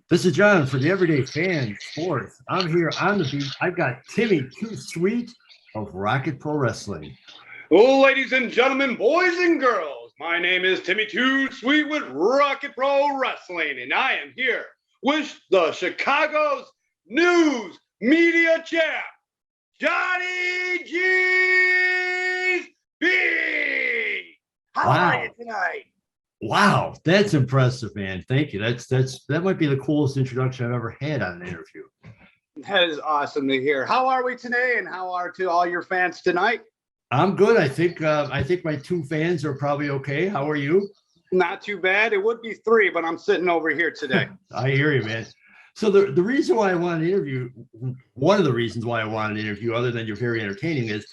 This is John for the Everyday Fan Sports. I'm here on the beat. I've got Timmy Too Sweet of Rocket Pro Wrestling. Well, ladies and gentlemen, boys and girls, my name is Timmy Too Sweet with Rocket Pro Wrestling, and I am here with the Chicago's news media champ, Johnny G's B. How are you tonight? Wow, that's impressive, man. Thank you. That might be the coolest introduction I've ever had on an interview. That is awesome to hear. How are we today, and how are to all your fans tonight? I'm good. I think my two fans are probably okay. How are you? Not too bad. It would be three, but I'm sitting over here today. I hear you, man. So the reason why I want to interview, one of the reasons why I want to interview, other than you're very entertaining, is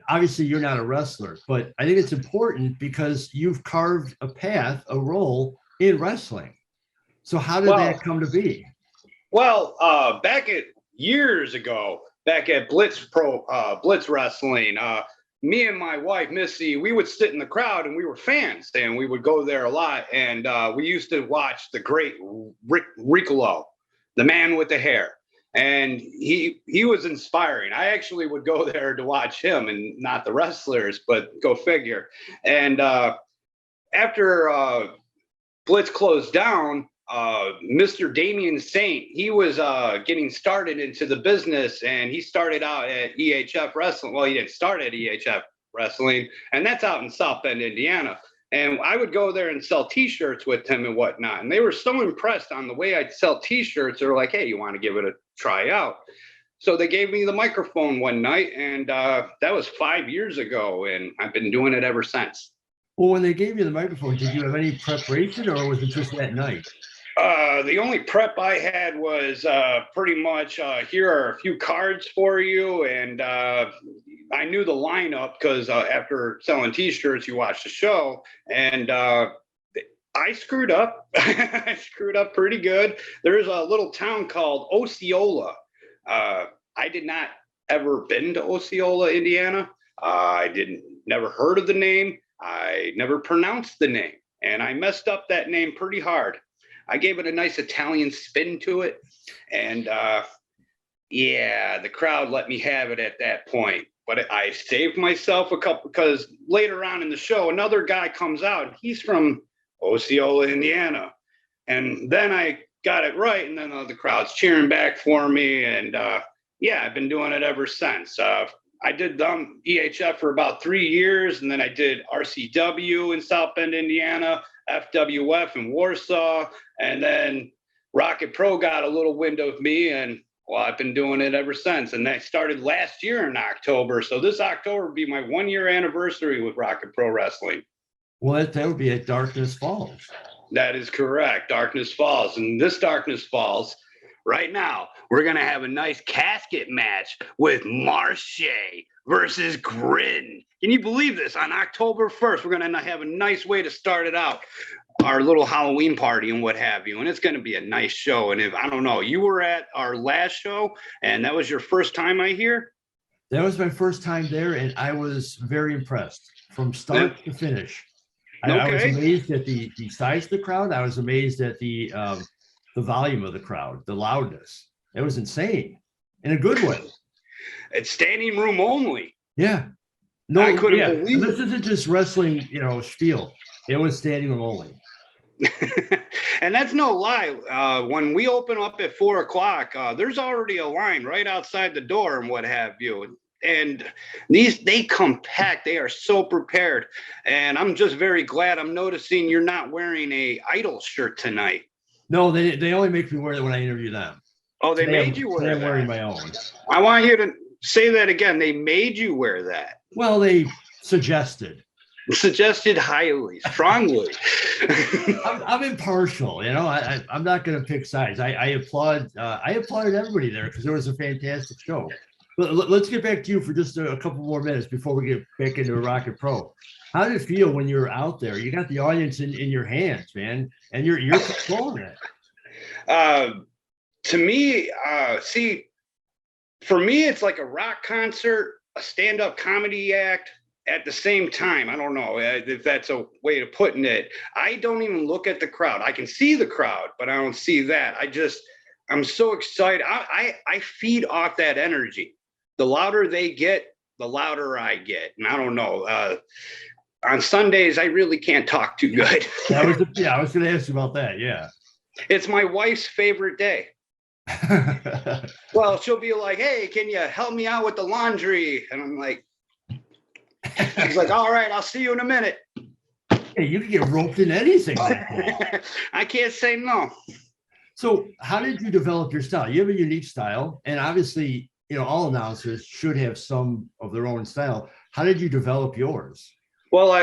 obviously you're not a wrestler, but I think it's important because you've carved a path, a role in wrestling. So how did that come to be? Well, back at years ago, back at Blitz Wrestling, me and my wife, Missy, we would sit in the crowd and we were fans and we would go there a lot. And we used to watch the great Rick Ricolo, the man with the hair. And he was inspiring. I actually would go there to watch him and not the wrestlers, but go figure. And after Blitz closed down, Mr. Damian Saint, he was getting started into the business, and he started out at EHF Wrestling. Well, he didn't start at EHF Wrestling, and that's out in South Bend, Indiana. And I would go there and sell T-shirts with him and whatnot. And they were so impressed on the way I'd sell T-shirts. They were like, hey, you want to give it a try out? So they gave me the microphone one night, and that was 5 years ago, and I've been doing it ever since. Well, when they gave you the microphone, did you have any preparation, or was it just that night? The only prep I had was pretty much here are a few cards for you. And I knew the lineup because after selling T-shirts, you watch the show. And I screwed up. I screwed up pretty good. There's a little town called Osceola. I did not ever been to Osceola, Indiana. I never heard of the name. I never pronounced the name. And I messed up that name pretty hard. I gave it a nice Italian spin to it. And the crowd let me have it at that point. But I saved myself a couple, because later on in the show, another guy comes out. He's from Osceola, Indiana. And then I got it right. And then the crowd's cheering back for me. And I've been doing it ever since. I did EHF for about 3 years. And then I did RCW in South Bend, Indiana. FWF in Warsaw, and then Rocket Pro got a little wind of me, and well, I've been doing it ever since. And I started last year in October, so this October will be my 1 year anniversary with Rocket Pro Wrestling. Well, that would be at Darkness Falls. That is correct, Darkness Falls. And this Darkness Falls, right now, we're going to have a nice casket match with Marche versus Grin. Can you believe this? On October 1st, we're going to have a nice way to start it out, our little Halloween party and what have you. And it's going to be a nice show. And if, I don't know, you were at our last show and that was your first time, I hear? That was my first time there, and I was very impressed from start to finish. I was amazed at the size of the crowd. I was amazed at the volume of the crowd, the loudness. It was insane in a good way. It's standing room only. Yeah. No, I couldn't believe it. This isn't just wrestling, spiel. It was standing room only. And that's no lie. When we open up at 4 o'clock, there's already a line right outside the door and what have you. And they come packed. They are so prepared. And I'm just very glad. I'm noticing you're not wearing a Idol shirt tonight. No, they only make me wear it when I interview them. Oh, they made you wear that? I'm wearing my own. I want you to say that again. They made you wear that. Well, they suggested highly, strongly. I'm impartial, I'm not going to pick sides. I applauded everybody there because it was a fantastic show. Let's get back to you for just a couple more minutes before we get back into Rocket Pro. How did it feel when you're out there? You got the audience in your hands, man, and you're controlling it. To me, for me, it's like a rock concert, a stand-up comedy act, at the same time, I don't know if that's a way of putting it. I don't even look at the crowd. I can see the crowd, but I don't see that. I'm so excited. I feed off that energy. The louder they get, the louder I get. And I don't know. On Sundays, I really can't talk too good. I was going to ask you about that. Yeah. It's my wife's favorite day. Well, she'll be like, "Hey, can you help me out with the laundry?" And I'm like, she's like, "All right, I'll see you in a minute." Hey, you can get roped in anything. I can't say no. So how did you develop your style? You have a unique style, and obviously, all announcers should have some of their own style. How did you develop yours? Well,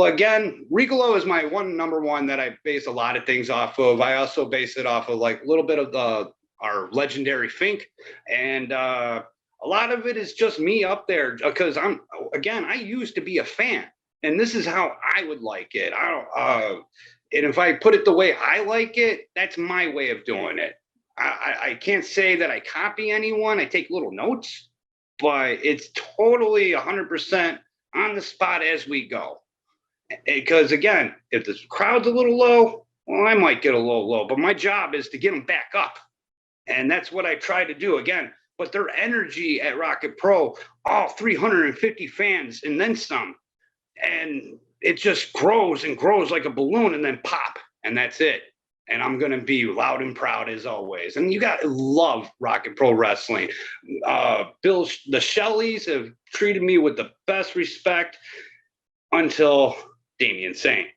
again, Rigolo is my number one that I base a lot of things off of. I also base it off of like a little bit of our legendary Fink, and a lot of it is just me up there because I used to be a fan, and this is how I would like it. And if I put it the way I like it, that's my way of doing it. I can't say that I copy anyone. I take little notes, but it's totally 100% on the spot as we go. Because again, if the crowd's a little low, well, I might get a little low, but my job is to get them back up. And that's what I try to do again. But their energy at Rocket Pro, all 350 fans and then some. And it just grows and grows like a balloon and then pop. And that's it. And I'm going to be loud and proud as always. And you got to love Rocket Pro Wrestling. The Shelleys have treated me with the best respect until Damian Saint.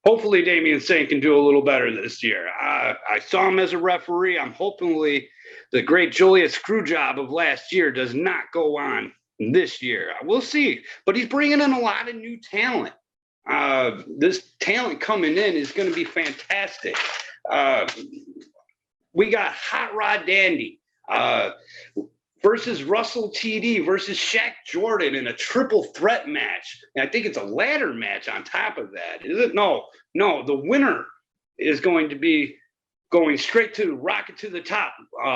Hopefully Damian Saint can do a little better this year. I saw him as a referee. I'm hopefully the great Julius Screwjob of last year does not go on this year. We'll see. But he's bringing in a lot of new talent. This talent coming in is going to be fantastic. We got Hot Rod Dandy versus Russell TD versus Shaq Jordan in a triple threat match. And I think it's a ladder match on top of that. Is it? No. The winner is going to be going straight to Rocket to the Top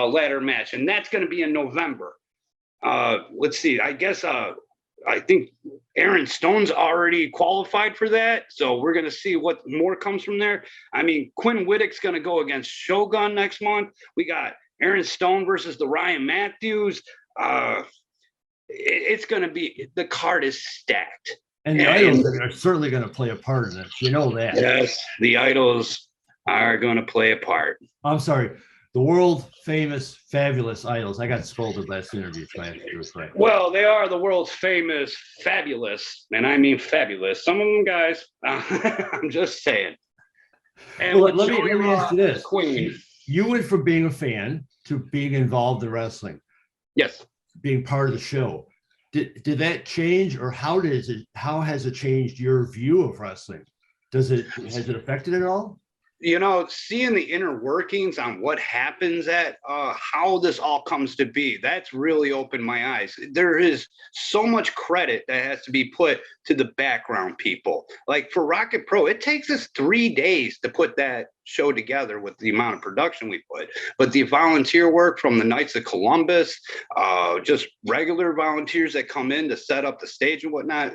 ladder match, and that's going to be in November. Let's see. I think Aaron Stone's already qualified for that. So we're going to see what more comes from there. I mean, Quinn Whittick's going to go against Shogun next month. We got Aaron Stone versus the Ryan Matthews. It's going to be, the card is stacked. And the Idols are certainly going to play a part in it. You know that. Yes, the Idols are going to play a part. I'm sorry. The world famous, fabulous Idols. I got scolded last interview. So I have to do it right. Well, they are the world's famous, fabulous, and I mean fabulous. Some of them guys, I'm just saying. And well, let me ask you this. Queen. You went from being a fan to being involved in wrestling. Yes. Being part of the show. Did that change, or how has it changed your view of wrestling? Has it affected it at all? Seeing the inner workings on what happens at how this all comes to be, that's really opened my eyes. There is so much credit that has to be put to the background people. Like for Rocket Pro, it takes us 3 days to put that show together with the amount of production we put. But the volunteer work from the Knights of Columbus, just regular volunteers that come in to set up the stage and whatnot,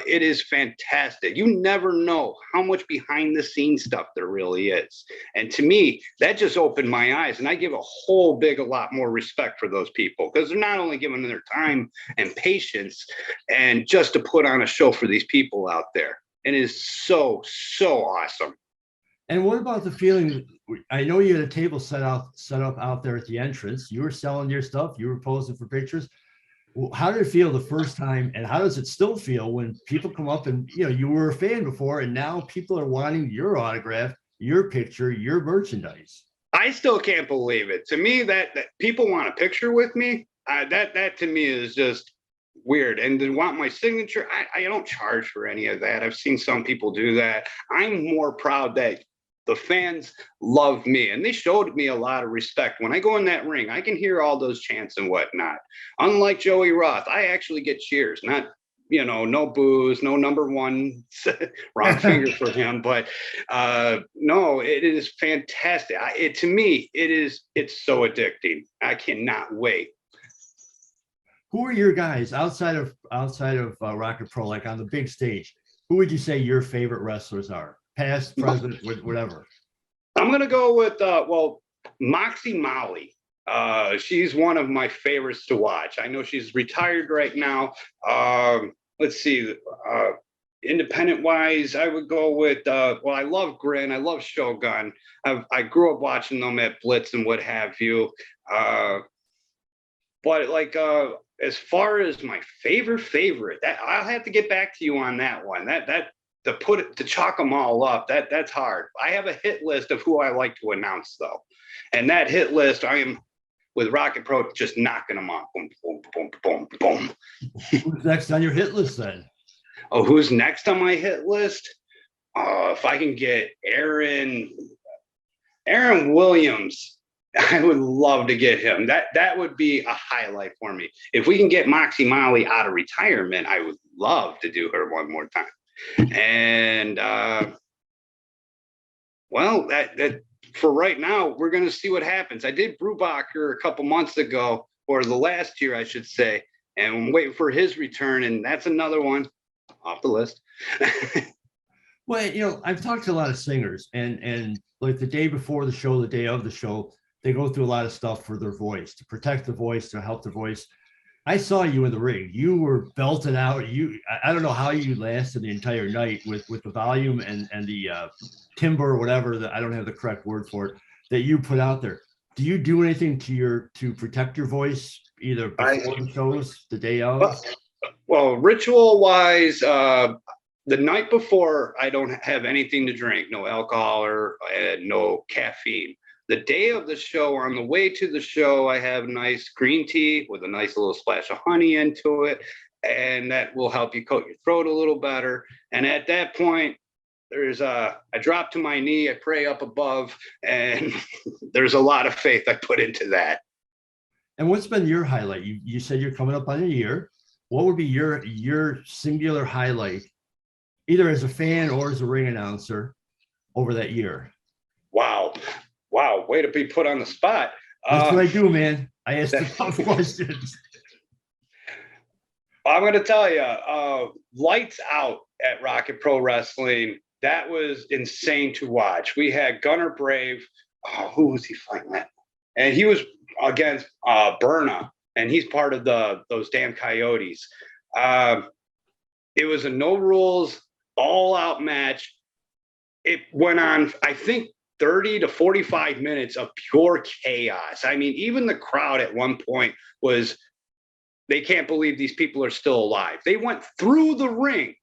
it is fantastic. You never know how much behind the scenes stuff there really is. And to me, that just opened my eyes. And I give a lot more respect for those people, because they're not only giving their time and patience and just to put on a show for these people out there. It is so, so awesome. And what about the feeling? I know you had a table set up out there at the entrance. You were selling your stuff. You were posing for pictures. How did it feel the first time, and how does it still feel when people come up and you were a fan before, and now people are wanting your autograph, your picture, your merchandise? I still can't believe it. To me, that people want a picture with me, that to me is just weird. And they want my signature. I don't charge for any of that. I've seen some people do that. I'm more proud that the fans love me, and they showed me a lot of respect. When I go in that ring, I can hear all those chants and whatnot. Unlike Joey Roth, I actually get cheers, not, no boos, no number one wrong finger for him. But no, it is fantastic. To me, it's so addicting. I cannot wait. who are your guys outside of Rocket Pro, like on the big stage? Who would you say your favorite wrestlers are? Past, present, whatever. I'm gonna go with Moxie Molly. She's one of my favorites to watch. I know she's retired right now. Let's see. Independent wise, I would go with I love Grin, I love Shogun. I grew up watching them at Blitz and what have you. But like as far as my favorite, that I'll have to get back to you on that one. That to chalk them all up, that's hard. I have a hit list of who I like to announce though. And that hit list, I am with Rocket Pro just knocking them off. Boom, boom, boom, boom, boom. Who's next on your hit list then? Oh, who's next on my hit list? If I can get Aaron Williams, I would love to get him. That would be a highlight for me. If we can get Moxie Molly out of retirement, I would love to do her one more time. And that for right now, we're going to see what happens. I did Brubacher a couple months ago, or the last year, I should say, and I'm waiting for his return. And that's another one off the list. Well, I've talked to a lot of singers, and like the day before the show, the day of the show, they go through a lot of stuff for their voice, to protect the voice, to help the voice. I saw you in the ring. You were belting out. I don't know how you lasted the entire night with the volume and the timbre or whatever, that I don't have the correct word for it, that you put out there. Do you do anything to protect your voice either before the shows, the day of? Well, ritual wise, the night before, I don't have anything to drink, no alcohol or no caffeine. The day of the show, on the way to the show, I have nice green tea with a nice little splash of honey into it, and that will help you coat your throat a little better. And at that point, I drop to my knee, I pray up above, and there's a lot of faith I put into that. And what's been your highlight? You said you're coming up on a year. What would be your singular highlight, either as a fan or as a ring announcer, over that year? Wow, way to be put on the spot. That's what I do, man. I ask the tough questions. I'm going to tell you, lights out at Rocket Pro Wrestling. That was insane to watch. We had Gunner Brave. Who was he fighting at? And he was against Berna, and he's part of those damn Coyotes. It was a no rules, all out match. It went on, I think, 30 to 45 minutes of pure chaos. I mean, even the crowd at one point they can't believe these people are still alive. They went through the ring,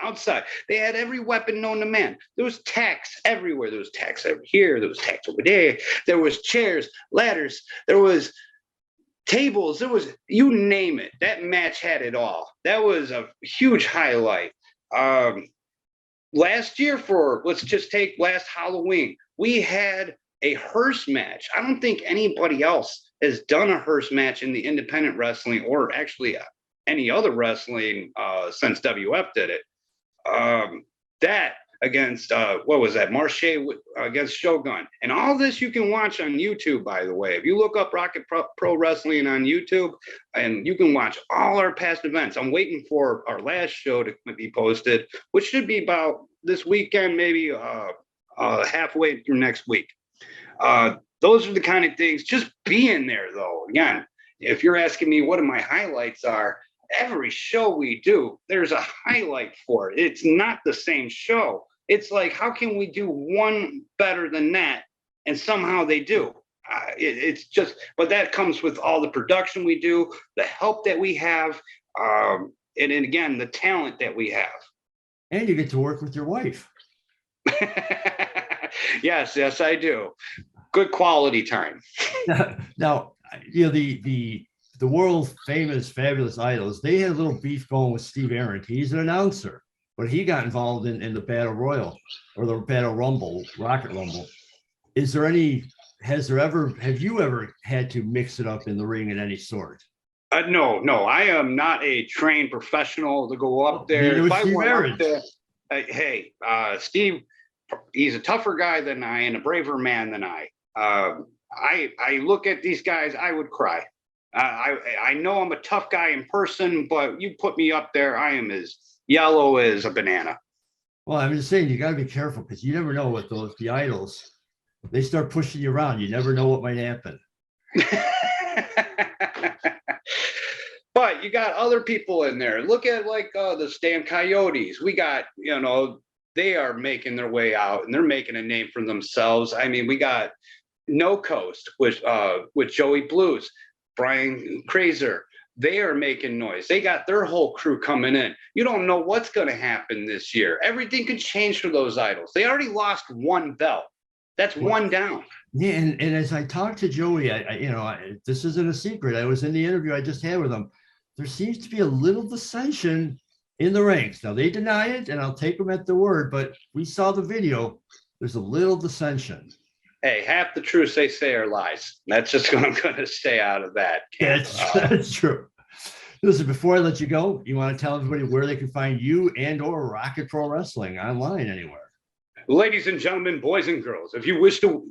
outside. They had every weapon known to man. There was tacks everywhere. There was tacks over here. There was tacks over there. There was chairs, ladders. There was tables. There was, you name it. That match had it all. That was a huge highlight. Last year, let's just take last Halloween, we had a hearse match. I don't think anybody else has done a hearse match in the independent wrestling, or actually any other wrestling since WF did it. That against, what was that? Marche against Shogun. And all this you can watch on YouTube, by the way. If you look up Rocket Pro Wrestling on YouTube, and you can watch all our past events. I'm waiting for our last show to be posted, which should be about this weekend, maybe halfway through next week. Those are the kind of things, just being there, though. Again, if you're asking me what my highlights are, every show we do, there's a highlight for it. It's not the same show. It's like, how can we do one better than that? And somehow they do. It's just, but that comes with all the production we do, the help that we have, and again, the talent that we have. And you get to work with your wife. Yes, I do. Good quality time. Now, the world famous Fabulous Idols, they had a little beef going with Steve Arendt. He's an announcer, but he got involved in the Battle Royal, or the Battle Rumble, Rocket Rumble. Have you ever had to mix it up in the ring in any sort? No, I am not a trained professional to go up there. If I went up there, Steve, he's a tougher guy than I and a braver man than I. I look at these guys, I would cry. I know I'm a tough guy in person, but you put me up there, I am as yellow as a banana. Well, I'm just saying you got to be careful because you never know what the idols, they start pushing you around. You never know what might happen. But you got other people in there. Look at like the Stan Coyotes. We got, they are making their way out and they're making a name for themselves. I mean, we got No Coast with Joey Blues, Brian Krazer. They are making noise. They got their whole crew coming in. You don't know what's going to happen this year. Everything could change for those idols. They already lost one belt. That's one down. Yeah, and as I talked to Joey, this isn't a secret. I was in the interview I just had with him. There seems to be a little dissension in the ranks. Now they deny it, and I'll take them at their word. But we saw the video. There's a little dissension. Hey, half the truth they say are lies. That's just what I'm going to stay out of that. That's true. Listen, before I let you go, you want to tell everybody where they can find you and or Rocket Pro Wrestling online anywhere? Ladies and gentlemen, boys and girls, if you wish to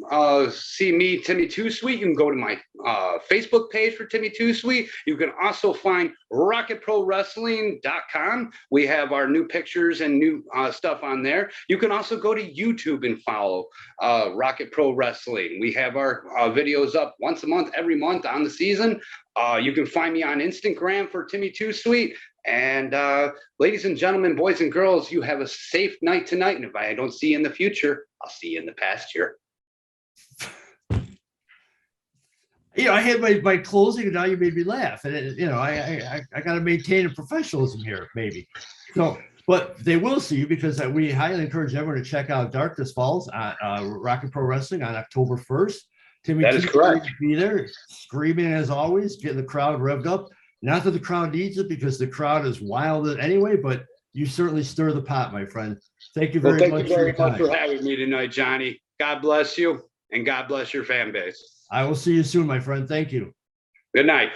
see me, Timmy Too Sweet, you can go to my Facebook page for Timmy Too Sweet. You can also find rocketprowrestling.com. We have our new pictures and new stuff on there. You can also go to YouTube and follow Rocket Pro Wrestling. We have our videos up once a month, every month on the season. You can find me on Instagram for Timmy Too Sweet. And ladies and gentlemen, boys and girls, you have a safe night tonight. And if I don't see you in the future, I'll see you in the pasture. I had my closing, and now you made me laugh. And I got to maintain a professionalism here, maybe. So, but they will see you because we highly encourage everyone to check out Darkness Falls Rocket Pro Wrestling on October 1st. Timmy, that is correct. Be there, screaming as always, getting the crowd revved up. Not that the crowd needs it because the crowd is wild anyway, but you certainly stir the pot, my friend. Thank you very much. Thank you very much for having me tonight, Johnny. God bless you, and God bless your fan base. I will see you soon, my friend. Thank you. Good night.